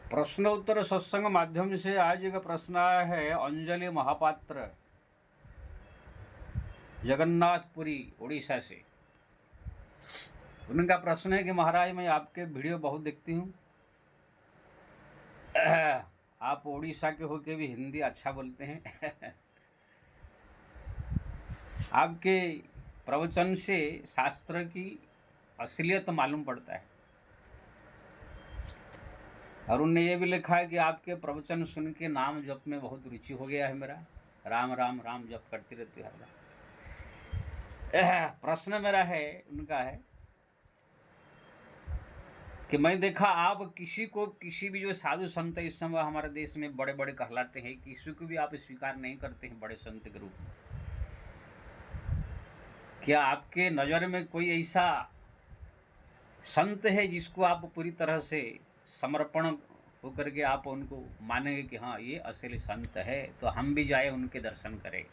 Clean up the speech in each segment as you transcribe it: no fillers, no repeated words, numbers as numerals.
प्रश्न उत्तर सत्संग माध्यम से आज एक प्रश्न आया है अंजलि महापात्र जगन्नाथपुरी उड़ीसा से। उनका प्रश्न है कि महाराज मैं आपके वीडियो बहुत देखती हूँ। आप उड़ीसा के होके भी हिंदी अच्छा बोलते हैं। आपके प्रवचन से शास्त्र की असलियत मालूम पड़ता है। और उनने ये भी लिखा है कि आपके प्रवचन सुन के नाम जप में बहुत रुचि हो गया है मेरा। राम राम राम जप करती रहती है। प्रश्न मेरा है उनका है कि मैं देखा आप किसी भी जो साधु संत इस समय हमारे देश में बड़े बड़े कहलाते हैं, किसी को भी आप स्वीकार नहीं करते हैं बड़े संत के रूप में। क्या आपके नज़र में कोई ऐसा संत है जिसको आप पूरी तरह से समर्पण होकर के आप उनको मानेंगे कि हाँ ये असली संत है, तो हम भी जाए उनके दर्शन करें?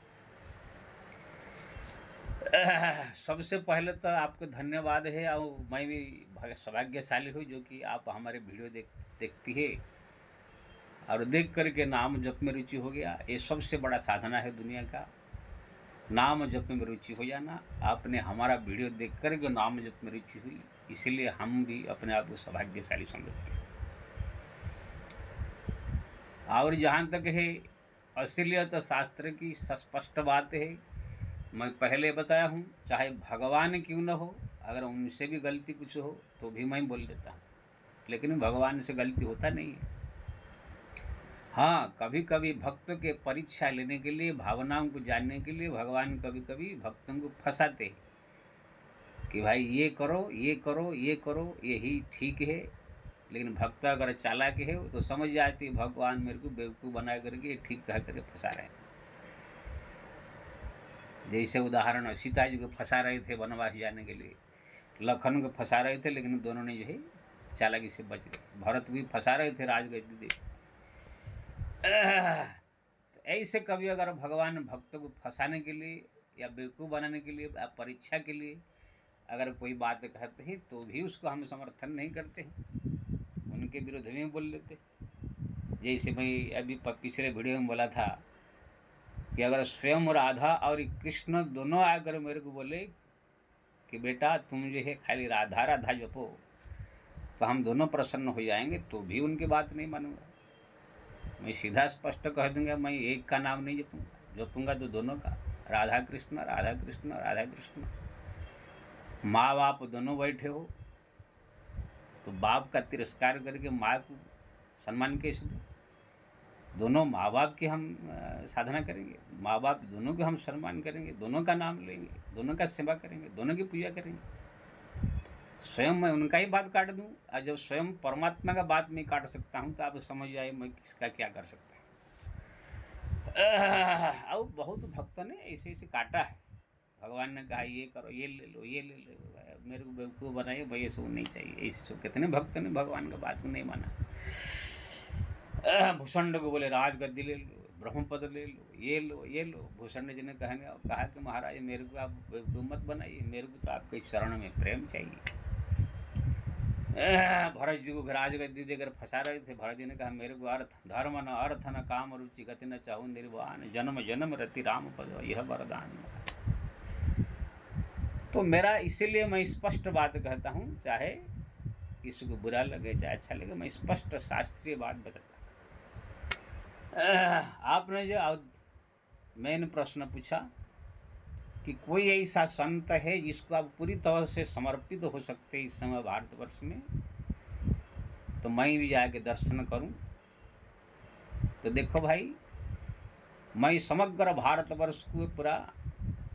सबसे पहले तो आपको धन्यवाद है, और मैं भी सौभाग्यशाली हूँ जो कि आप हमारे वीडियो देखती है और देख करके नाम जप में रुचि हो गया। ये सबसे बड़ा साधना है दुनिया का, नाम जप में रुचि हो जाना। आपने हमारा वीडियो देख करके नाम जप में रुचि हुई, इसलिए हम भी अपने आप को सौभाग्यशाली समझते हैं। और जहाँ तक है असलियत शास्त्र की स्पष्ट बात है, मैं पहले बताया हूँ, चाहे भगवान क्यों न हो, अगर उनसे भी गलती कुछ हो तो भी मैं बोल देता हूँ, लेकिन भगवान से गलती होता नहीं है। हाँ, कभी कभी भक्तों के परीक्षा लेने के लिए, भावनाओं को जानने के लिए भगवान कभी कभी भक्तों को फंसाते हैं कि भाई ये करो ये करो ये करो, यही ठीक है। लेकिन भक्त अगर चालाक है तो समझ जाती है भगवान मेरे को बेवकूफ़ बना करके ठीक कह करके फंसा रहे हैं। जैसे उदाहरण सीता जी को फंसा रहे थे वनवास जाने के लिए, लखन को फंसा रहे थे, लेकिन दोनों ने जो है चालाकी से बच गए। भरत भी फंसा रहे थे राजगद्दी दे। तो ऐसे कभी अगर भगवान भक्तों को फंसाने के लिए या बेवकूफ़ बनाने के लिए या परीक्षा के लिए अगर कोई बात कहते हैं तो भी उसको हम समर्थन नहीं करते हैं, उनके विरोध में बोल लेते। जैसे मैं अभी पिछले वीडियो में बोला था कि अगर स्वयं राधा और कृष्ण दोनों आकर मेरे को बोले कि बेटा तुम जो है खाली राधा राधा जपो तो हम दोनों प्रसन्न हो जाएंगे, तो भी उनकी बात नहीं मानूंगा। मैं सीधा स्पष्ट कह दूंगा मैं एक का नाम नहीं जपूंगा, जपूंगा तो दोनों का, राधा कृष्ण राधा कृष्ण राधा कृष्ण। माँ बाप दोनों बैठे हो तो बाप का तिरस्कार करके माँ को सम्मान कैसे दें? दोनों माँ बाप की हम साधना करेंगे, माँ बाप दोनों का हम सम्मान करेंगे, दोनों का नाम लेंगे, दोनों का सेवा करेंगे, दोनों की पूजा करेंगे। स्वयं मैं उनका ही बात काट दूं, और जब स्वयं परमात्मा का बात मैं काट सकता हूं तो आप समझ जाए मैं किसका क्या कर सकता हूँ। और बहुत भक्तों ने ऐसे ऐसे काटा है। भगवान ने कहा ये करो ये ले लो ये ले लो, मेरे को बेवकूफ़ बनाइए भाई, ये सब नहीं चाहिए। ऐसे सब कितने भक्तों ने भगवान का बात को नहीं माना। भूषण को बोले राजगद्दी ले लो, ब्रह्मपद ले लो, ये लो ये लो। भूषण जी ने कहा कि महाराज मेरे को आप बेवकूफ़ मत बनाइए, मेरे को तो आपके शरण में प्रेम चाहिए। भरत जी को राजगद्दी देकर फंसा रहे थे। भरत जी ने कहा मेरे को धर्म न अर्थ न काम रुचि गति न चाहूँ निर्वाण, जन्म जन्म रति राम पद यह वरदान। तो मेरा इसीलिए मैं स्पष्ट बात कहता हूँ, चाहे किसी को बुरा लगे चाहे अच्छा लगे, मैं स्पष्ट शास्त्रीय बात बताता हूँ। आपने जो मैंने प्रश्न पूछा कि कोई ऐसा संत है जिसको आप पूरी तरह से समर्पित हो सकते इस समय भारतवर्ष में, तो मैं भी जाके दर्शन करूं? तो देखो भाई, मैं समग्र भारतवर्ष को पूरा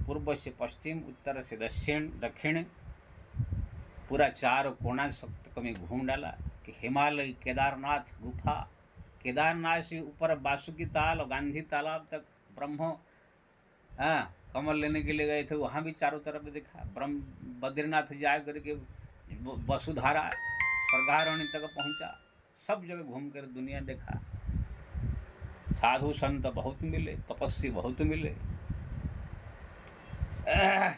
पूर्व से पश्चिम, उत्तर से दक्षिण पूरा चार कोना तक में घूम डाला कि हिमालय, केदारनाथ गुफा, केदारनाथ से ऊपर बासुकी ताल और गांधी तालाब तक ब्रह्म कमल लेने के लिए गए थे, वहाँ भी चारों तरफ देखा। बद्रीनाथ जा करके वसुधारा स्वर्गारोहणी तक पहुँचा, सब जगह घूम कर दुनिया देखा। साधु संत बहुत मिले, तपस्वी बहुत मिले,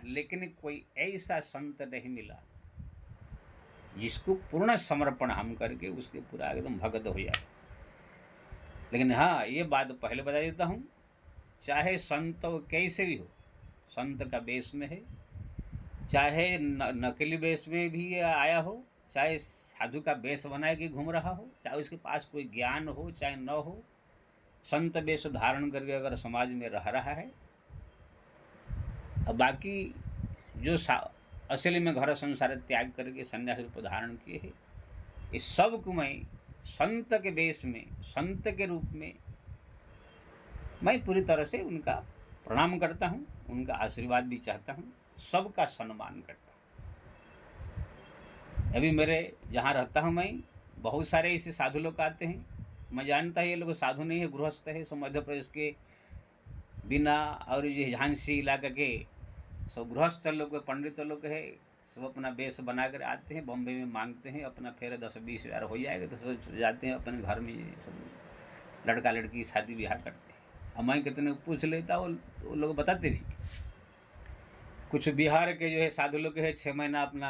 लेकिन कोई ऐसा संत नहीं मिला जिसको पूर्ण समर्पण हम करके उसके पूरा एकदम भगत हो जाए। लेकिन हाँ, ये बात पहले बता देता हूँ, चाहे संत कैसे भी हो, संत का वेश में है, चाहे नकली वेश में भी आया हो, चाहे साधु का वेश बना के घूम रहा हो, चाहे उसके पास कोई ज्ञान हो चाहे न हो, संत वेश धारण करके अगर समाज में रह रहा है, और बाकी जो असली में घर संसार त्याग करके संन्यास रूप धारण किए है, इस सब को मैं संत के वेश में, संत के रूप में मैं पूरी तरह से उनका प्रणाम करता हूँ, उनका आशीर्वाद भी चाहता हूँ, सबका सम्मान करता हूँ। अभी मेरे जहाँ रहता हूँ मैं, बहुत सारे ऐसे साधु लोग आते हैं, मैं जानता है ये लोग साधु नहीं है, गृहस्थ है, सब मध्य प्रदेश के बिना और ये झांसी इलाका के सब गृहस्थ लोग, पंडित लोग है, सब अपना बेस बना कर आते हैं, बॉम्बे में मांगते हैं अपना, फिर 10-20 हज़ार हो जाएगा तो सब जाते हैं अपने घर में, सब लड़का लड़की शादी ब्याह करते हैं। और मैं कितने पूछ लेता, वो लोग बताते भी। कुछ बिहार के जो है साधु लोग है, 6 महीना अपना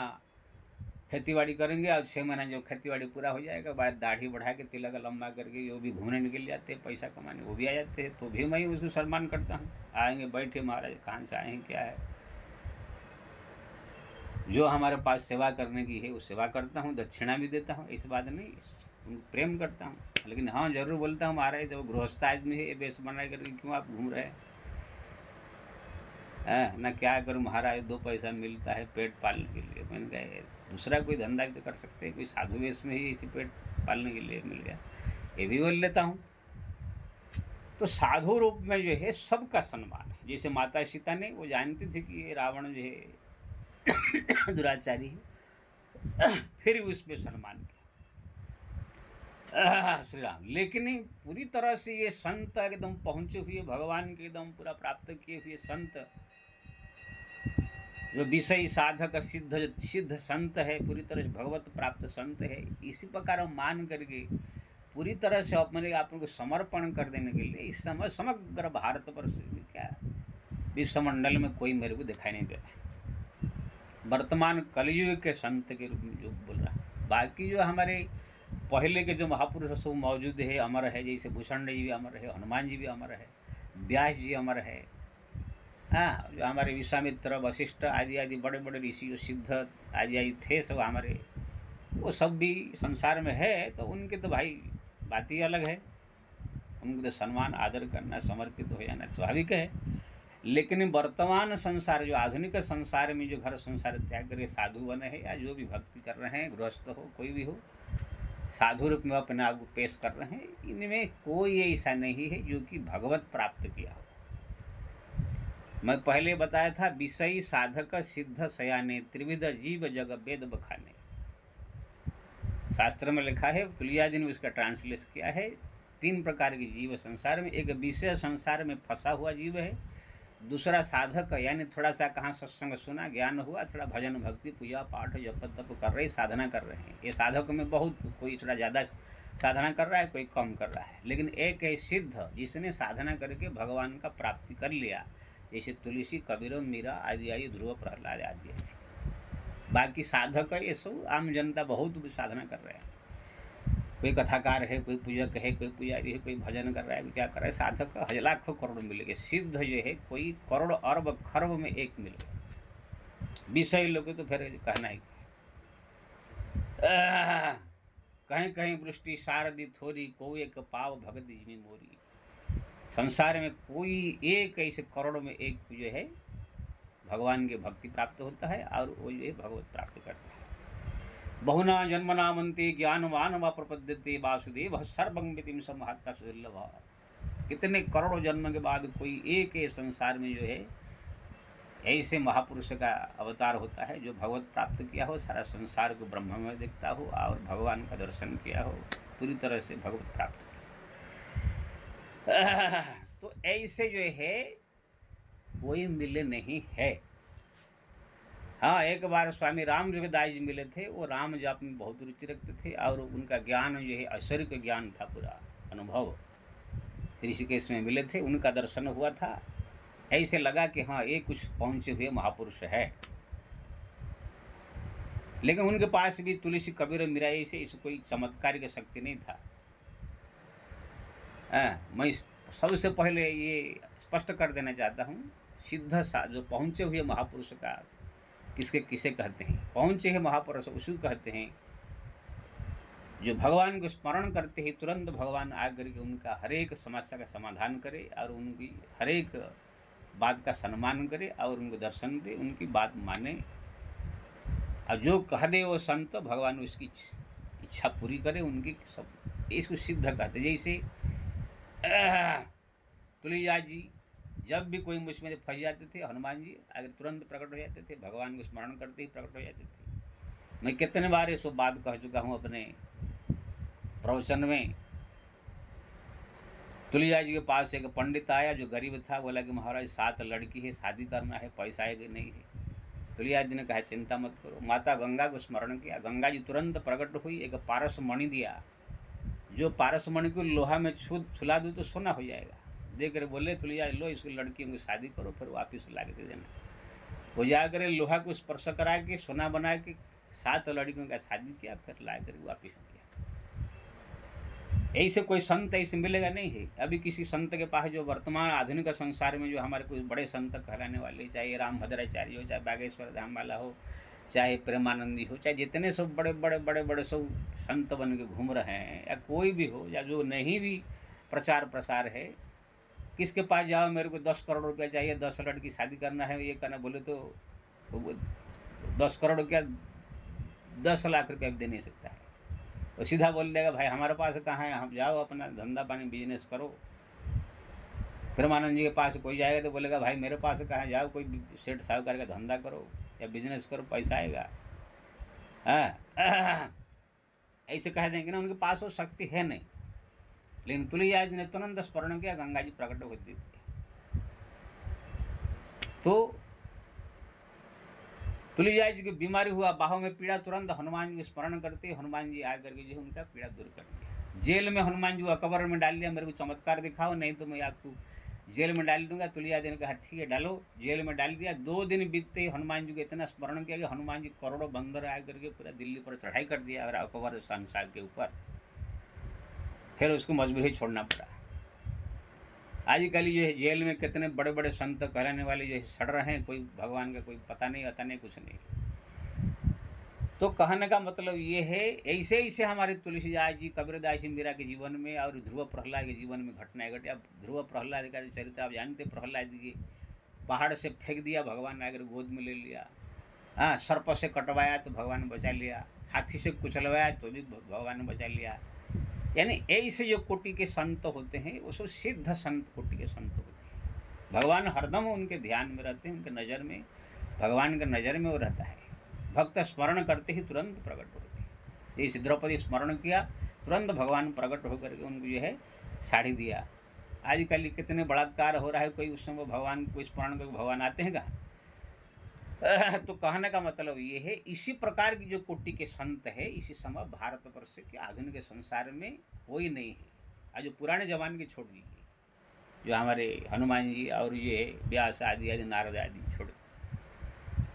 खेती बाड़ी करेंगे, और 6 महीना जो खेती बाड़ी पूरा हो जाएगा, बाद दाढ़ी बढ़ा के तिलक लंबा करके वो भी घूमने निकल जाते हैं, पैसा कमाने वो भी आ जाते हैं, तो भी मैं उसको सम्मान करता हूँ। आएंगे, बैठे महाराज, कहाँ से आए हैं, क्या है, जो हमारे पास सेवा करने की है वो सेवा करता हूँ, दक्षिणा भी देता हूँ, इस बात नहीं, उनको प्रेम करता हूँ। लेकिन हाँ, जरूर बोलता हूँ, महाराज तो गृहस्थ आदमी है, ये बेस बना करके क्यों आप घूम रहे हैं, ना क्या करूँ महाराज, 2 पैसा मिलता है पेट पालने के लिए। मैंने कहा दूसरा कोई धंधा भी तो कर सकते हैं, कोई साधु वेश में ही इसी पेट पालने के लिए मिल गया, ये भी बोल लेता हूँ। तो साधु रूप में जो है सबका सम्मान है। जैसे माता सीता ने, वो जानती थी कि ये रावण जो है दुराचारी है, फिर भी उसमें सम्मान किया श्री राम। लेकिन पूरी तरह से ये संत एकदम पहुंचे हुए, भगवान के एकदम पूरा प्राप्त किए हुए संत, जो विषय साधक सिद्ध संत है, पूरी तरह से भगवत प्राप्त संत है, इसी प्रकार मान करके पूरी तरह से अपने आप को समर्पण कर देने के लिए इस समय समग्र भारत वर्ष क्या विश्वमंडल में कोई मेरे को दिखाई नहीं दे रहा वर्तमान कलयुग के संत के रूप में जो बोल रहा है। बाकी जो हमारे पहले के जो महापुरुष सब मौजूद है, अमर है, जैसे भूषण जी भी अमर है, हनुमान जी भी अमर है, व्यास जी अमर है, हाँ, जो हमारे विश्वामित्र वशिष्ठ आदि आदि बड़े बड़े ऋषि जो सिद्ध आदि आदि थे सब हमारे, वो सब भी संसार में है, तो उनके तो भाई बात ही अलग है, उनको तो सम्मान आदर करना, समर्पित हो जाना स्वाभाविक है। लेकिन वर्तमान संसार, जो आधुनिक संसार में जो घर संसार त्याग करके साधु बने हैं, या जो भी भक्ति कर रहे हैं, गृहस्थ हो कोई भी हो, साधु रूप में अपने आप को पेश कर रहे हैं, इनमें कोई ऐसा नहीं है जो कि भगवत प्राप्त किया हो। मैं पहले बताया था, विषयी साधक सिद्ध सयाने, त्रिविध जीव जग वेद बखाने, शास्त्र में लिखा है, तुलियाजी ने उसका ट्रांसलेट किया है। 3 प्रकार के जीव संसार में, एक विषय संसार में फंसा हुआ जीव है, दूसरा साधक यानी थोड़ा सा कहाँ सत्संग सुना, ज्ञान हुआ, थोड़ा भजन भक्ति पूजा पाठ जप तप कर रहे, साधना कर रहे हैं, ये साधक में बहुत, कोई थोड़ा ज़्यादा साधना कर रहा है, कोई कम कर रहा है। लेकिन एक है सिद्ध, जिसने साधना करके भगवान का प्राप्ति कर लिया, जैसे तुलसी, कबीर, मीरा आदि आदि, ध्रुव, प्रहलाद आदि आदि। बाकी साधक है, ये सब आम जनता बहुत साधना कर रहे हैं, कोई कथाकार है, कोई पूजक है, कोई पुजारी है, कोई भजन कर रहा है, क्या कर रहा है, साधक का लाखों करोड़ मिल गए, सिद्ध जो है कोई करोड़ अरब खरब में एक मिल गए। विषय लोग तो फिर कहना ही, कहीं कहीं वृष्टि शारदी थोरी, कोई एक पाव भगत जिमी मोरी। संसार में कोई एक ऐसे करोड़ में एक जो है भगवान के भक्ति प्राप्त होता है, और वो जो है भगवत प्राप्त करता है। बहुना जन्मना मंते ज्ञानवान व प्रपद्यते वासुदेव सर्वं विदिं समहत्ता सुदुर्लभ। कितने करोड़ों जन्म के बाद कोई एक संसार में जो है ऐसे महापुरुष का अवतार होता है, जो भगवत प्राप्त किया हो, सारा संसार को ब्रह्म में देखता हो, और भगवान का दर्शन किया हो, पूरी तरह से भगवत प्राप्त। तो ऐसे जो है कोई मिले नहीं है। हाँ, एक बार स्वामी राम रविदास जी मिले थे, वो राम जाप में बहुत रुचि रखते थे, और उनका ज्ञान जो है ऐश्वर्य का ज्ञान था, पूरा अनुभव। ऋषिकेश में मिले थे, उनका दर्शन हुआ था, ऐसे लगा कि हाँ, ये कुछ पहुँचे हुए महापुरुष है। लेकिन उनके पास भी तुलसी कबीर मीरा से इस कोई चमत्कार की शक्ति नहीं था। मैं सबसे पहले ये स्पष्ट कर देना चाहता हूँ, सिद्ध सा जो पहुँचे हुए महापुरुष का किसे कहते हैं? पहुँचे हुए महापुरुष उसको कहते हैं जो भगवान को स्मरण करते ही तुरंत भगवान आकर के उनका हर एक समस्या का समाधान करे और उनकी हर एक बात का सम्मान करे और उनको दर्शन दे, उनकी बात माने, और जो कह दे वो संत भगवान उसकी इच्छा पूरी करे, उनकी सब इसको सिद्ध कहते। जैसे तुलसीदास जी जब भी कोई मुश्किल में फंस जाते थे, हनुमान जी अगर तुरंत प्रकट हो जाते थे, भगवान को स्मरण करते ही प्रकट हो जाते थे। मैं कितने बार ये सब बात कह चुका हूँ अपने प्रवचन में। तुलसीदास जी के पास एक पंडित आया जो गरीब था, बोला कि महाराज 7 लड़की है, शादी करना है, पैसा है कि नहीं है? तुलसीदास जी ने कहा चिंता मत करो। माता गंगा को स्मरण किया, गंगा जी तुरंत प्रकट हुई, एक पारस मणि दिया, जो पारस मणि को लोहा में छुला दो तो सोना हो जाएगा। देख कर बोले तुलसीदास लो इसकी लड़कियों की शादी करो, फिर वापिस ला के दे देना। वो जाकर लोहा को स्पर्श करा के सोना बना के 7 लड़कियों का शादी किया, फिर ला कर वापिस किया। ऐसे कोई संत ऐसे मिलेगा नहीं है। अभी किसी संत के पास जो वर्तमान आधुनिक संसार में जो हमारे कुछ बड़े संत कहलाने वाले, चाहे रामभद्राचार्य हो, चाहे बागेश्वर धाम वाला हो, चाहे प्रेमानंदी हो, चाहे जितने सब बड़े बड़े बड़े बड़े सब संत बन के घूम रहे हैं, या कोई भी हो, या जो नहीं भी प्रचार प्रसार है, किसके पास जाओ मेरे को 10 करोड़ रुपया चाहिए, 10 लड़की शादी करना है, ये करना बोले तो 10 करोड़ क्या 10 लाख रुपया भी दे नहीं सकता है। वो सीधा बोल देगा भाई हमारे पास कहाँ है, हम जाओ अपना धंधा पानी बिजनेस करो। प्रेमानंद जी के पास कोई जाएगा तो बोलेगा भाई मेरे पास कहाँ, जाओ कोई सेठ साहूकार का धंधा करो या बिजनेस करो, पैसा आएगा। ऐसे कह देंगे ना, उनके पास वो शक्ति है नहीं। लेकिन तुलसीदास जी ने तुरंत स्मरण किया, गंगा जी प्रकट होती थी। तो तुलसीदास जी की बीमारी हुआ, बाहों में पीड़ा, तुरंत हनुमान जी को स्मरण करते हनुमान जी आकर के जो उनका पीड़ा दूर कर दिया। जेल में हनुमान जी को अकबर में डाल दिया, मेरे को चमत्कार दिखाओ नहीं तो मैं आपको जेल में डाल दूंगा। तुलसीदास जी ने कहा ठीक है डालो, जेल में डाल दिया। 2 दिन बीतते ही हनुमान जी को इतना स्मरण किया कि हनुमान जी करोड़ों बंदर आकर के पूरा दिल्ली पर चढ़ाई कर दिया और अकबर शहंशाह के ऊपर। फिर उसको मजबूरी छोड़ना पड़ा। आजकल जो है जेल में कितने बड़े बड़े संत कहलाने वाले जो है सड़ रहे हैं, कोई भगवान का कोई पता नहीं, आता नहीं, कुछ नहीं। तो कहने का मतलब ये है, ऐसे ऐसे हमारे तुलसीदास जी, कबीरदास जी मीरा के जीवन में और ध्रुव प्रहलाद के जीवन में घटनाएं घटी। अब ध्रुव प्रहलाद का चरित्र आप जानते, प्रहलाद जी पहाड़ से फेंक दिया, भगवान ने आकर गोद में ले लिया। हाँ, सर्प से कटवाया तो भगवान ने बचा लिया, हाथी से कुचलवाया तो भी भगवान ने बचा लिया। यानी ऐसे जो कोटि के संत होते हैं वो सब सिद्ध संत कोटि के संत होते हैं। भगवान हरदम उनके ध्यान में रहते हैं, उनके नज़र में, भगवान के नज़र में वो रहता है। भक्त स्मरण करते ही तुरंत प्रकट होते हैं। जैसे द्रौपदी स्मरण किया, तुरंत भगवान प्रकट होकर के उनको जो है साड़ी दिया। आजकल कितने बलात्कार हो रहा है, कोई उस समय भगवान को स्मरण करके भगवान आते हैं कहाँ? तो कहने का मतलब ये है, इसी प्रकार की जो कोटि के संत है इसी समय भारतवर्ष के आधुनिक संसार में कोई नहीं है। आज जो पुराने जमाने के छोड़ दीजिए, जो हमारे हनुमान जी और ये व्यास आदि नारद आदि छोड़,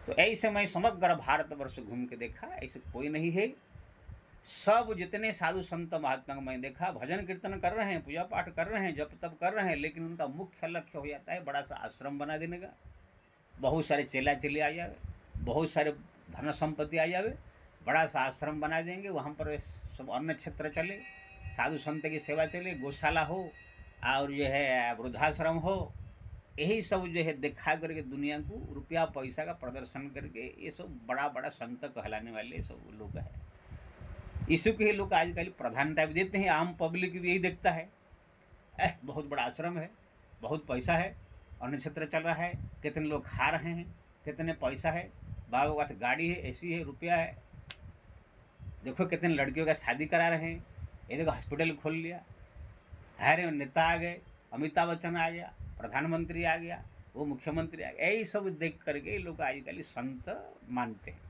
तो ऐसे मैं समग्र भारतवर्ष घूम के देखा, ऐसे कोई नहीं है। सब जितने साधु संत महात्मा को मैं देखा, भजन कीर्तन कर रहे हैं, पूजा पाठ कर रहे हैं, जप तप कर रहे हैं, लेकिन उनका मुख्य लक्ष्य हो जाता है बड़ा सा आश्रम बना देने का, बहुत सारे चेला चेले आ जावे, बहुत सारे धन संपत्ति आ जावे, बड़ा सा आश्रम बना देंगे, वहाँ पर सब अन्न क्षेत्र चले, साधु संत की सेवा चले, गौशाला हो और जो है वृद्धाश्रम हो, यही सब जो है दिखा करके दुनिया को रुपया पैसा का प्रदर्शन करके ये सब बड़ा बड़ा संत कहलाने वाले सब लोग हैं। इसी को ही लोग आजकल प्रधानता भी देते हैं, आम पब्लिक भी यही देखता है, बहुत बड़ा आश्रम है, बहुत पैसा है, अन्न क्षेत्र चल रहा है, कितने लोग खा रहे हैं, कितने पैसा है, बाबा के पास गाड़ी है, ऐसी है, रुपया है, देखो कितने लड़कियों का शादी करा रहे हैं, ये देखो हॉस्पिटल खोल लिया, हरे नेता आ गए, अमिताभ बच्चन आ गया, प्रधानमंत्री आ गया, वो मुख्यमंत्री आ गया, यही सब देख करके लोग आजकल संत मानते हैं।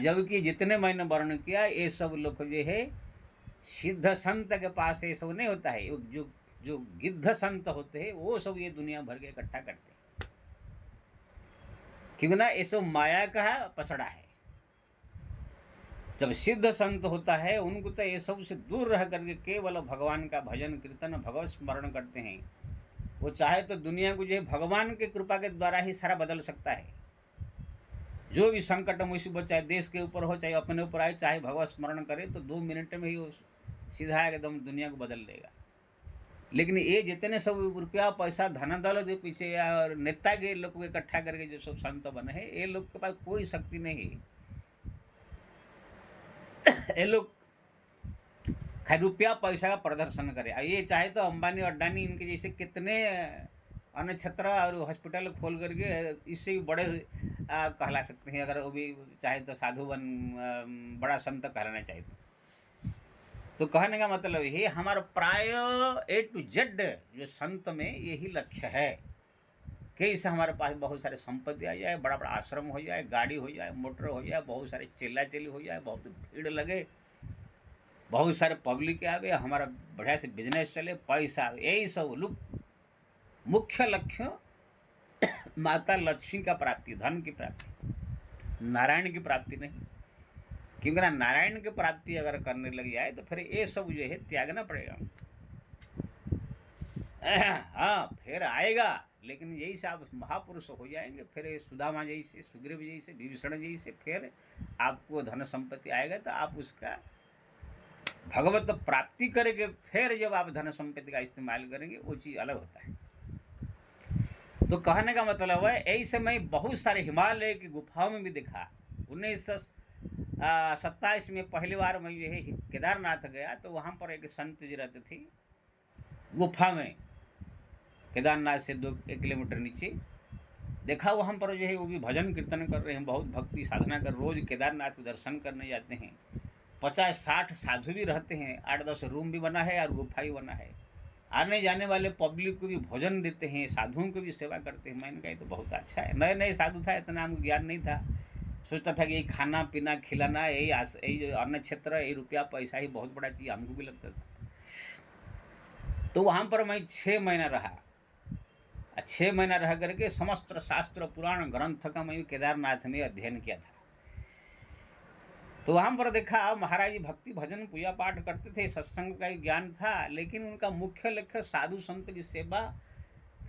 जबकि जितने मैंने वर्णन किया ये सब लोग जो है सिद्ध संत के पास ये सब नहीं होता है। जो जो गिद्ध संत होते हैं वो सब ये दुनिया भर के इकट्ठा करते हैं, क्योंकि ना ये सब माया का पछड़ा है। जब सिद्ध संत होता है उनको तो ये सब से दूर रह करके केवल भगवान का भजन कीर्तन भगवत स्मरण करते हैं। वो चाहे तो दुनिया को जो है भगवान की कृपा के द्वारा ही सारा बदल सकता है। जो भी संकट मुसीबत चाहे देश के ऊपर हो चाहे अपने ऊपर आए, चाहे भगवत स्मरण करे तो 2 मिनट में ही वो सीधा एकदम दुनिया को बदल देगा। लेकिन ये जितने सब रुपया पैसा धन दौलत के पीछे और नेता के लोग को इकट्ठा करके जो सब संत बने हैं, ये लोग के पास कोई शक्ति नहीं है। ये लोग खाली रुपया पैसा का प्रदर्शन करे। ये चाहे तो अंबानी अड्डानी इनके जैसे कितने अन्य क्षेत्र और हॉस्पिटल खोल करके इससे भी बड़े कहला सकते हैं, अगर वो भी चाहे तो साधु बड़ा संत कहलाना चाहे तो कहने का मतलब ये हमारा प्राय A to Z जो संत में यही लक्ष्य है कि इससे हमारे पास बहुत सारे संपत्ति आ जाए, बड़ा बड़ा आश्रम हो जाए, गाड़ी हो जाए, मोटर हो जाए, बहुत सारे चिल्ला चिल्ली हो जाए, बहुत भीड़ लगे, बहुत सारे पब्लिक आवे, हमारा बढ़िया से बिजनेस चले, पैसा आवे। यही सब लोग मुख्य लक्ष्य माता लक्ष्मी का प्राप्ति, धन की प्राप्ति, नारायण की प्राप्ति नहीं। क्योंकि ना नारायण की प्राप्ति अगर करने लग जाए तो फिर ये सब जो है त्यागना पड़ेगा। हाँ फिर आएगा, लेकिन यही से आप महापुरुष हो जाएंगे, फिर सुदामा जैसे, सुग्रीव जैसे, विभीषण जैसे फिर आपको धन संपत्ति आएगा तो आप उसका भगवत प्राप्ति करेंगे। फिर जब आप धन संपत्ति का इस्तेमाल करेंगे वो चीज़ अलग होता है। तो कहने का मतलब है ऐसे मैं बहुत सारे हिमालय की गुफाओं में भी देखा। 1927 में पहली बार मैं जो है केदारनाथ गया तो वहाँ पर एक संत जी रहते थे गुफा में, केदारनाथ से 1 किलोमीटर नीचे। देखा वहाँ पर जो है वो भी भजन कीर्तन कर रहे हैं, बहुत भक्ति साधना कर, रोज केदारनाथ को दर्शन करने जाते हैं। 50-60 साधु भी रहते हैं, 8-10 रूम भी बना है और गुफा भी बना है। आने जाने वाले पब्लिक को भी भोजन देते हैं, साधुओं को भी सेवा करते हैं। मैंने कहा तो बहुत अच्छा है। नए नए साधु था, इतना हमको ज्ञान नहीं था, सोचता था कि यही खाना पीना खिलाना, यही जो अन्न क्षेत्र, यही रुपया पैसा ही बहुत बड़ा चीज़ हमको भी लगता था। तो वहाँ पर मैं 6 महीना रहा। 6 महीना रह करके समस्त शास्त्र पुराण ग्रंथ का मैं केदारनाथ में अध्ययन किया था। तो वहाँ पर देखा महाराज जी भक्ति भजन पूजा पाठ करते थे, सत्संग का ज्ञान था, लेकिन उनका मुख्य लक्ष्य साधु संत की सेवा,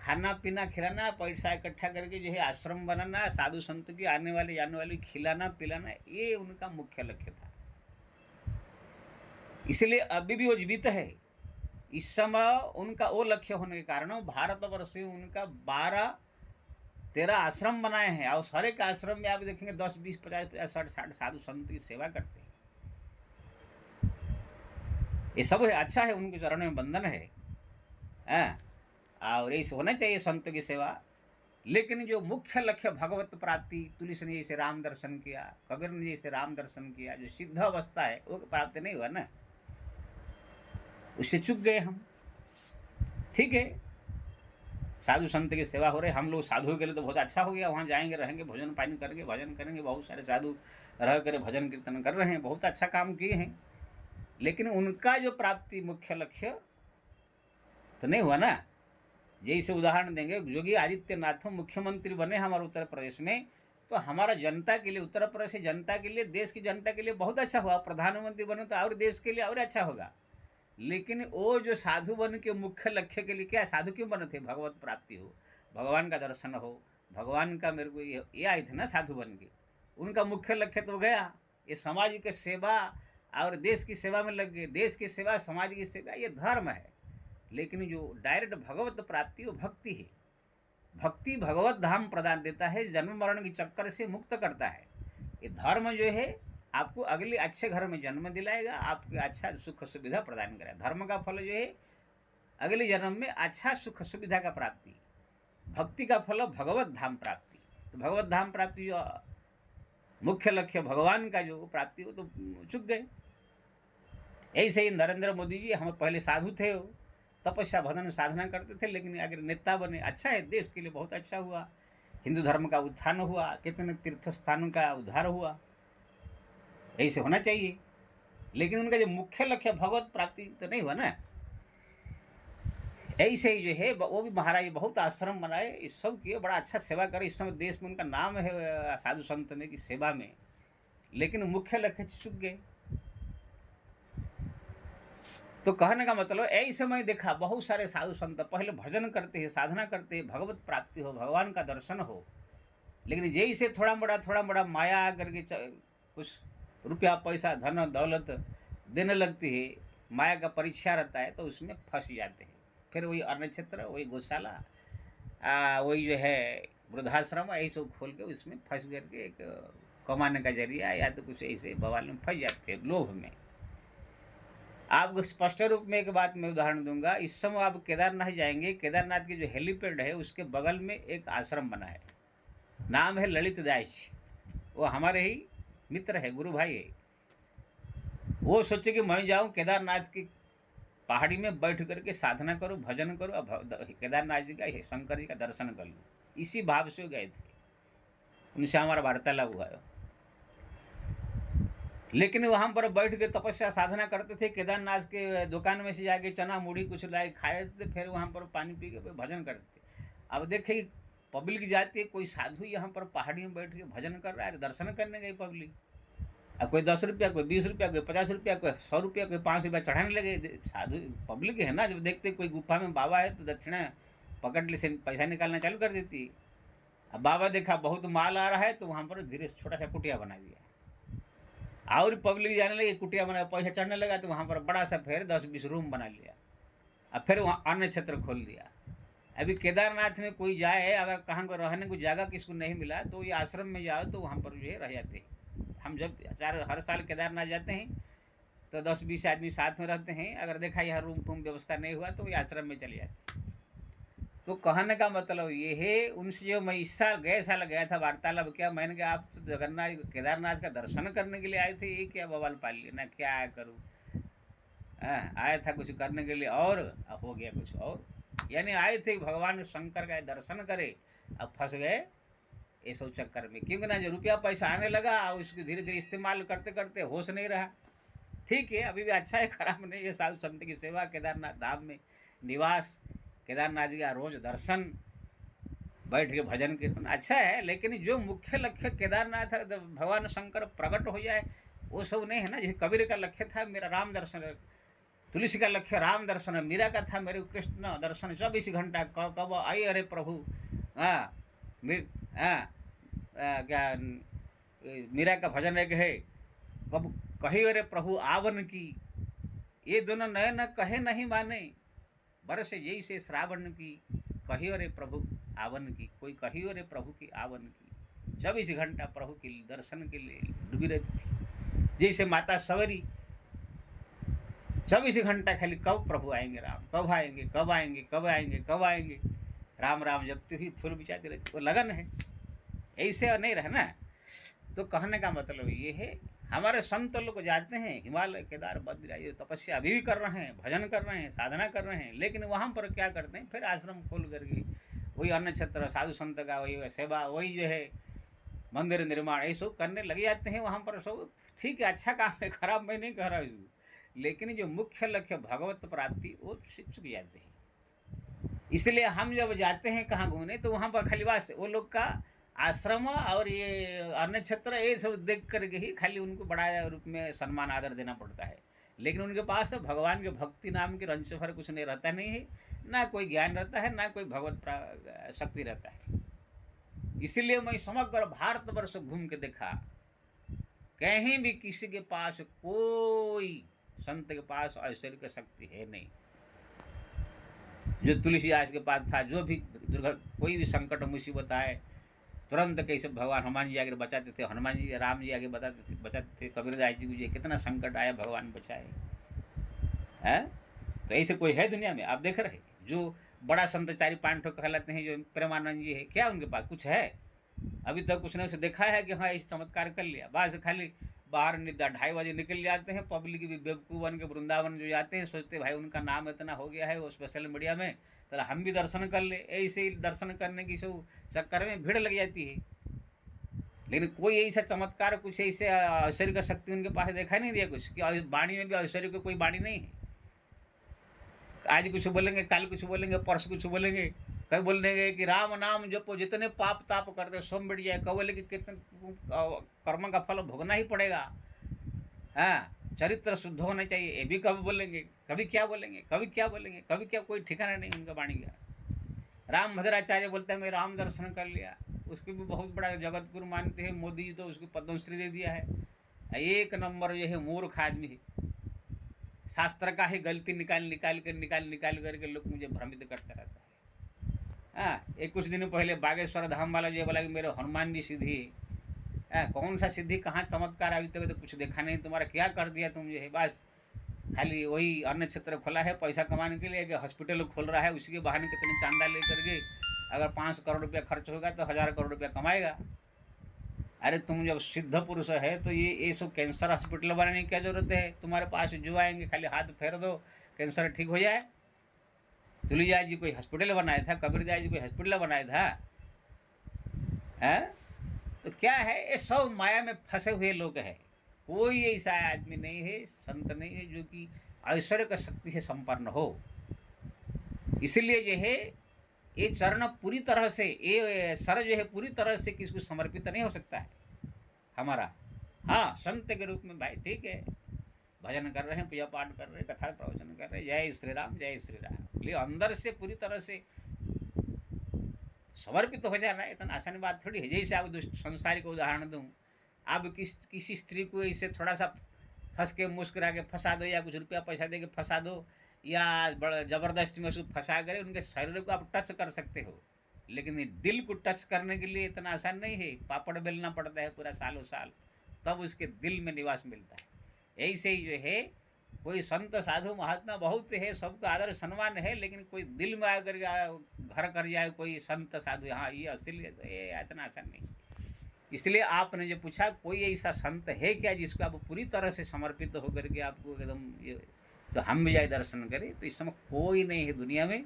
खाना पीना खिलाना, पैसा इकट्ठा करके जो है आश्रम बनाना, साधु संत की आने वाले जाने वाले खिलाना पिलाना, ये उनका मुख्य लक्ष्य था। इसलिए अभी भी वो जीवित है। इस समय उनका वो लक्ष्य होने के कारण भारतवर्ष में उनका 12-13 आश्रम बनाए हैं, और हर एक आश्रम में आप देखेंगे 10, 20, 50, 60 साधु संत की सेवा करते हैं। ये सब है, अच्छा है, उनके चरण में बंधन है, और ऐसे होना चाहिए संत की सेवा। लेकिन जो मुख्य लक्ष्य भगवत प्राप्ति, तुलसी ने जैसे राम दर्शन किया, कबीर ने जैसे राम दर्शन किया, जो सिद्ध अवस्था है वो प्राप्त नहीं हुआ ना, उससे चूक गए हम। ठीक है, साधु संत की सेवा हो रही, हम लोग साधु के लिए तो बहुत अच्छा हो गया। वहाँ जाएंगे, रहेंगे, भोजन पानी करेंगे, भजन करेंगे, बहुत सारे साधु रह कर भजन कीर्तन कर रहे हैं, बहुत अच्छा काम किए हैं। लेकिन उनका जो प्राप्ति मुख्य लक्ष्य तो नहीं हुआ ना। जैसे उदाहरण देंगे, योगी आदित्यनाथ मुख्यमंत्री बने हमारे उत्तर प्रदेश में, तो हमारा जनता के लिए, उत्तर प्रदेश जनता के लिए, देश की जनता के लिए बहुत अच्छा हुआ। प्रधानमंत्री बने तो और देश के लिए और अच्छा होगा। लेकिन वो जो साधु बन के मुख्य लक्ष्य के लिए, क्या साधु क्यों बने थे? भगवत प्राप्ति हो, भगवान का दर्शन हो, भगवान का मेरे को ये आए थे ना साधु बन के। उनका मुख्य लक्ष्य तो गया, ये समाज की सेवा और देश की सेवा में लग गए। देश की सेवा, समाज की सेवा, ये धर्म है। लेकिन जो डायरेक्ट भगवत प्राप्ति वो भक्ति है। भक्ति भगवत धाम प्रदान देता है, जन्म मरण के चक्कर से मुक्त करता है। ये धर्म जो है आपको अगले अच्छे घर में जन्म दिलाएगा, आपको अच्छा सुख सुविधा प्रदान करेगा। धर्म का फल जो है अगले जन्म में अच्छा सुख सुविधा का प्राप्ति। भक्ति का फल भगवत धाम प्राप्ति। तो भगवत धाम प्राप्ति जो मुख्य लक्ष्य भगवान का जो प्राप्ति हो तो चुक गए। ऐसे ही नरेंद्र मोदी जी, हम पहले साधु थे, तपस्या भजन साधना करते थे, लेकिन अगर नेता बने, अच्छा है, देश के लिए बहुत अच्छा हुआ, हिंदू धर्म का उत्थान हुआ, कितने तीर्थ स्थानों का उद्धार हुआ। ऐसे होना चाहिए। लेकिन उनका जो मुख्य लक्ष्य भगवत प्राप्ति तो नहीं हुआ ना। ऐसे ही जो है वो भी महाराज बहुत आश्रम बनाए, इस सब किए, बड़ा अच्छा सेवा करे। इस समय देश में उनका नाम है साधु संत में की सेवा में। लेकिन मुख्य लक्ष्य चूक गए। तो कहने का मतलब ऐसे मैं देखा बहुत सारे साधु संत पहले भजन करते हैं, साधना करते हैं, भगवत प्राप्ति हो, भगवान का दर्शन हो, लेकिन जैसे थोड़ा बड़ा माया करके कुछ रुपया पैसा धन दौलत देने लगती है, माया का परीक्षा रहता है, तो उसमें फंस जाते हैं। फिर वही अन्न क्षेत्र, वही गौशाला, वही जो है वृद्धाश्रम, यही सब खोल के उसमें फंस करके एक कमाने का जरिया या तो कुछ ऐसे बवाल में फंस जाते हैं लोभ में। आपको स्पष्ट रूप में एक बात मैं उदाहरण दूंगा। इस समय आप केदारनाथ जाएंगे, केदारनाथ की जो हेलीपैड है उसके बगल में एक आश्रम बना है, नाम है ललित दास। वो हमारे ही मित्र है, गुरु भाई है। वो सोचे कि मैं जाऊं केदारनाथ की पहाड़ी में बैठ करके साधना करूं, भजन करूं, केदारनाथ जी का, शंकर जी का दर्शन कर लूं। इसी भाव से गए थे, उनसे हमारा वार्तालाप हुआ। लेकिन वहाँ पर बैठ के तपस्या साधना करते थे। केदारनाथ के दुकान में से जाके चना मुड़ी कुछ लाए खाए थे, फिर वहाँ पर पानी पी के भजन करते थे। अब देखिए पब्लिक जाती है, कोई साधु यहाँ पर पहाड़ी में बैठ के भजन कर रहा है, दर्शन करने गई पब्लिक। अब कोई 10 रुपया, कोई 20 रुपया, कोई 50 रुपया, कोई 100 रुपया, कोई 5 रुपया चढ़ाने लगे। साधु पब्लिक है ना, जब देखते कोई गुफा में बाबा है तो दक्षिणा पकड़ ले, पैसा निकालना चालू कर देती। अब बाबा देखा बहुत माल आ रहा है, तो वहाँ पर धीरे से छोटा सा कुटिया बना दिया, और पब्लिक जाने लगी, कुटिया बना, पैसा चढ़ने लगा, तो वहाँ पर बड़ा सा फिर 10-20 रूम बना लिया। अब फिर वहाँ अन्न क्षेत्र खोल दिया। अभी केदारनाथ में कोई जाए, अगर कहाँ को रहने को जगह किसको नहीं मिला, तो ये आश्रम में जाओ तो वहाँ पर जो है रह जाते हैं। हम जब हर साल केदारनाथ जाते हैं तो 10-20 आदमी साथ में रहते हैं। अगर देखा यहाँ रूम फूम व्यवस्था नहीं हुआ तो ये आश्रम में चले जाते हैं। तो कहने का मतलब ये है, उनसे जो मैं इस साल गया था वार्तालाप किया, मैंने कहा आप तो जगन्नाथ केदारनाथ का दर्शन करने के लिए आए थे, ये क्या बवाल पाल लिया ना, क्या करूँ, आया था कुछ करने के लिए और हो गया कुछ और। यानी आए थे भगवान शंकर का दर्शन करे, अब फंस गए ये सब चक्कर में। क्योंकि ना जो रुपया पैसा आने लगा, उसको धीरे धीरे इस्तेमाल करते करते होश नहीं रहा। ठीक है, अभी भी अच्छा है, खराब नहीं है। साधु संत की सेवा, केदारनाथ धाम में निवास, केदारनाथ जी का रोज दर्शन, बैठ के भजन कीर्तन अच्छा है, लेकिन जो मुख्य लक्ष्य केदारनाथ भगवान शंकर प्रकट हो जाए वो सब नहीं है ना। जैसे कबीर का लक्ष्य था मेरा राम दर्शन, तुलसी का लक्ष्य राम दर्शन, मीरा का था मेरे कृष्ण दर्शन। 24 घंटा कब आई अरे प्रभु, क्या मीरा का भजन एक है, कब कही अरे प्रभु आवन की, ये दोनों नए न कहे नहीं माने, बरस यही से श्रावण की, कही अरे प्रभु आवन की, कोई कही अरे प्रभु की आवन की। 24 घंटा प्रभु के दर्शन के लिए डूबी रहती थी। जैसे माता सवरी 24 घंटा खाली कब प्रभु आएंगे, राम कब आएंगे, कब आएंगे, कब आएंगे, कब आएंगे, राम राम जपती हुई फूल बिछाती रहती, वो लगन है, ऐसे नहीं रहना। तो कहने का मतलब ये है, हमारे संत लोग जाते हैं हिमालय, केदार, बद्री, ये तपस्या अभी भी कर रहे हैं, भजन कर रहे हैं, साधना कर रहे हैं, लेकिन वहाँ पर क्या करते हैं, फिर आश्रम खोल करके वही अन्न क्षेत्र, साधु संत का वही सेवा, वही जो है मंदिर निर्माण, ये सब करने लग जाते हैं वहाँ पर। सब ठीक है, अच्छा काम है, खराब मैं नहीं कह रहा हूँ, लेकिन जो मुख्य लक्ष्य भगवत प्राप्ति वो चुक जाते हैं। इसलिए हम जब जाते हैं कहाँ घूमने, तो वहाँ पर खाली बस वो लोग का आश्रम और ये अन्न क्षेत्र ये सब देख करके ही खाली उनको बड़ा रूप में सम्मान आदर देना पड़ता है, लेकिन उनके पास भगवान के भक्ति नाम के रंश भर कुछ नहीं रहता, नहीं है ना कोई ज्ञान रहता है, ना कोई भगवत शक्ति रहता है। इसीलिए मैं समग्र भारतवर्ष घूम के देखा, कहीं भी किसी के पास, कोई संत के पास ऐश्वर्य की शक्ति है नहीं। जो तुलसीदास के पास था, जो भी कोई भी संकट मुसीबत आए तुरंत कैसे भगवान हनुमान जी आगे बचाते थे, हनुमान जी राम जी आगे बचाते थे। कबीरदास जी को कितना संकट आया, भगवान बचाए हैं। तो ऐसे कोई है दुनिया में? आप देख रहे जो बड़ा संत चारी पांच ठो कहलाते हैं, जो प्रेमानंद जी है, क्या उनके पास कुछ है? अभी तक कुछ ने उसे देखा है कि हाँ इस चमत्कार कर लिया? बस खाली बाहर 2:30 बजे निकल जाते हैं, पब्लिक भी बेवकूफ़ बन के वृंदावन जो जाते हैं, सोचते भाई उनका नाम इतना हो गया है वो सोशल मीडिया में, तो हम भी दर्शन कर ले। ऐसे ही दर्शन करने की सब चक्कर में भीड़ लग जाती है, लेकिन कोई ऐसा चमत्कार, कुछ ऐसे ऐश्वर्य का शक्ति उनके पास देखा नहीं दिया कुछ, कि वाणी में भी ऐश्वर्य को कोई वाणी नहीं है। आज कुछ बोलेंगे, कल कुछ बोलेंगे, परसों कुछ बोलेंगे, कई बोलेंगे कि राम नाम जपो जितने पाप ताप करते सब मिट जाए, कब बोले कि कितने कर्म का फल भोगना ही पड़ेगा। हाँ, चरित्र शुद्ध होना चाहिए, ये भी कभी बोलेंगे, कभी क्या बोलेंगे, कभी क्या बोलेंगे, कभी क्या, कोई ठिकाना नहीं उनका वाणी का। राम भद्राचार्य बोलते हैं मैं राम दर्शन कर लिया, उसको भी बहुत बड़ा जगत गुरु मानते हैं। मोदी जी तो उसको पद्मश्री दे दिया है। एक नंबर जो है मूर्ख आदमी है, शास्त्र का ही गलती निकाल करके लोग मुझे भ्रमित करता रहता है। हाँ, एक कुछ दिनों पहले बागेश्वर धाम वाला जो बोला कि मेरे हनुमान जी सीधी है। कौन सा सिद्धि, कहाँ चमत्कार, अभी तक तो कुछ देखा नहीं, तुम्हारा क्या कर दिया तुम जो है, बस खाली वही अन्न क्षेत्र खोला है पैसा कमाने के लिए, कि हॉस्पिटल खोल रहा है, उसी के बहाने कितने चांदा लेकर के अगर 5 करोड़ रुपया खर्च होगा तो 1000 करोड़ रुपया कमाएगा। अरे तुम जब सिद्ध पुरुष है तो ये सब कैंसर हॉस्पिटल बनाने की क्या जरूरत है? तुम्हारे पास जो आएंगे खाली हाथ फेर दो, कैंसर ठीक हो जाए। तुलसीदास जी कोई हॉस्पिटल बनाया था? कबीरदास जी कोई हॉस्पिटल बनाया था? है? तो क्या है, ये सब माया में फंसे हुए लोग हैं। कोई ऐसा आदमी नहीं है, संत नहीं है जो कि ऐश्वर्य का शक्ति से संपन्न हो। इसलिए जो है ये चरण पूरी तरह से, ये सर जो है पूरी तरह से किसको समर्पित नहीं हो सकता है हमारा। हाँ, संत के रूप में भाई ठीक है, भजन कर रहे हैं, पूजा पाठ कर रहे हैं, कथा प्रवचन कर रहे हैं, जय श्री राम जय श्री राम, लेकिन अंदर से पूरी तरह से समर्पित हो जाना इतना आसान बात थोड़ी है। जैसे आप संसारी को उदाहरण दूँ, आप किसी स्त्री को ऐसे थोड़ा सा फंस के मुस्कुरा के फंसा दो, या कुछ रुपया पैसा दे के फंसा दो, या बड़ा ज़बरदस्ती में उसको फंसा कर उनके शरीर को आप टच कर सकते हो, लेकिन दिल को टच करने के लिए इतना आसान नहीं है। पापड़ बेलना पड़ता है पूरा सालों साल, तब उसके दिल में निवास मिलता है। ऐसे ही जो है कोई संत साधु महात्मा बहुत है, सबका आदर सम्मान है, लेकिन कोई दिल में आकर घर कर जाए कोई संत साधु, हाँ ये असलियत, ये इतना आसान नहीं। इसलिए आपने जो पूछा कोई ऐसा संत है क्या जिसको आप पूरी तरह से समर्पित होकर के आपको एकदम ये, तो हम भी जाए दर्शन करें, तो इस समय कोई नहीं है दुनिया में।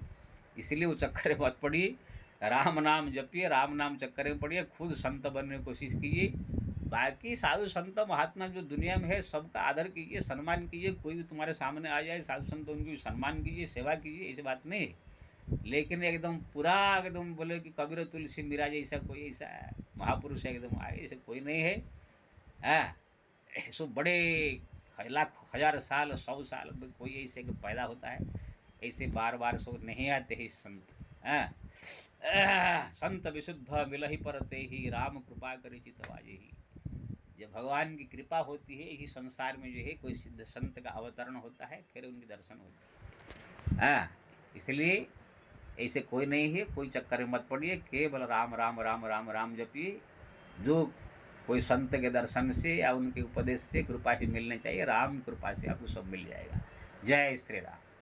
इसलिए वो चक्कर में मत पड़िए, राम नाम जपिए, राम नाम चक्कर में पड़िए, खुद संत बनने की कोशिश कीजिए। बाकी साधु संत महात्मा जो दुनिया में है सबका आदर कीजिए, सम्मान कीजिए। कोई भी तुम्हारे सामने आ जाए साधु संत, उनकी सम्मान कीजिए, सेवा कीजिए, ऐसी बात नहीं है। लेकिन एकदम पूरा एकदम बोले कि कबीर तुलसी मीरा जैसा कोई ऐसा महापुरुष एकदम आए, ऐसे कोई नहीं है। हाँ, सो बड़े लाख हजार साल 100 साल में कोई ऐसे पैदा होता है, ऐसे बार बार सो नहीं आते ही संत। संत विशुद्ध मिलहि परते ही, राम कृपा करि चितवाजे ही। जब भगवान की कृपा होती है इसी संसार में जो है कोई सिद्ध संत का अवतरण होता है, फिर उनकी दर्शन होती है। इसलिए ऐसे कोई नहीं है, कोई चक्कर में मत पड़िए, केवल राम राम राम राम राम जपिए। जो कोई संत के दर्शन से या उनके उपदेश से कृपा से मिलने चाहिए, राम कृपा से आपको सब मिल जाएगा। जय श्री राम।